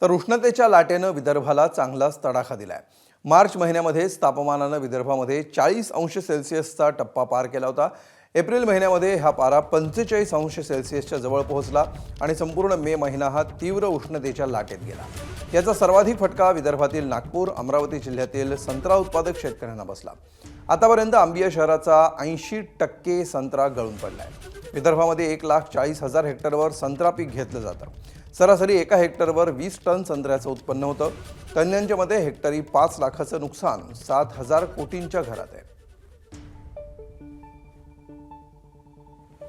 तर उष्णतेच्या लाटेनं विदर्भाला चांगलाच तडाखा दिलाय। मार्च महिन्यामध्येच तापमानानं विदर्भामध्ये 40°C टप्पा पार केला होता। एप्रिल महिन्यामध्ये हा पारा 45°C जवळ पोहोचला आणि संपूर्ण मे महिना हा तीव्र उष्णतेच्या लाटेत गेला। याचा सर्वाधिक फटका विदर्भातील नागपूर, अमरावती जिल्ह्यातील संत्रा उत्पादक शेतकऱ्यांना बसला। आतापर्यंत आंबिया शहराचा 80% संत्रा गळून पडलाय। विदर्भामध्ये 1,40,000 हेक्टरवर संत्रा पीक घेतलं जातं। सरासरी एका हेक्टरवर 20 टन संत्र्याचं उत्पन्न होतं। तज्ज्ञांच्या मते हेक्टरी 5 लाखाचं नुकसान 7,000 कोटींच्या घरात आहे।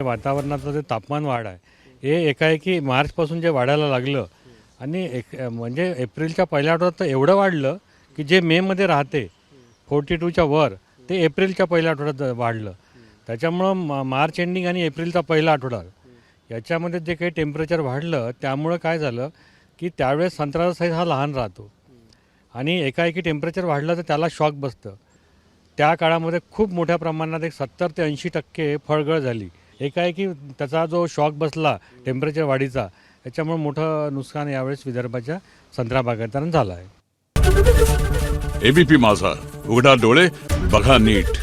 वातावरणाचं जे तापमान वाढ आहे हे एकाएकी मार्चपासून जे वाढायला लागलं आणि म्हणजे एप्रिलच्या पहिल्या आठवड्यात तर एवढं वाढलं की जे मेमध्ये राहते 42च्या वर ते एप्रिलच्या पहिल्या आठवड्यात वाढलं। त्याच्यामुळं मार्च एंडिंग आणि एप्रिलचा पहिला आठवडा याच्यामध्ये जे काही टेम्परेचर वाढलं त्यामुळं काय झालं की त्यावेळेस संत्र्याचा साईज हा लहान राहतो आणि एकाएकी टेम्परेचर वाढलं तर त्याला शॉक बसतं। त्या काळामध्ये खूप मोठ्या प्रमाणात 70 ते 80% फळगळ झाली। एकाएकी त्याचा जो शॉक बसला टेम्परेचर वाढीचा याच्यामुळे मोठं नुकसान यावेळेस विदर्भाच्या संत्रा बागायतदारांना झालं आहे। एबीपी माझा, उघडा डोळे बघा नीट।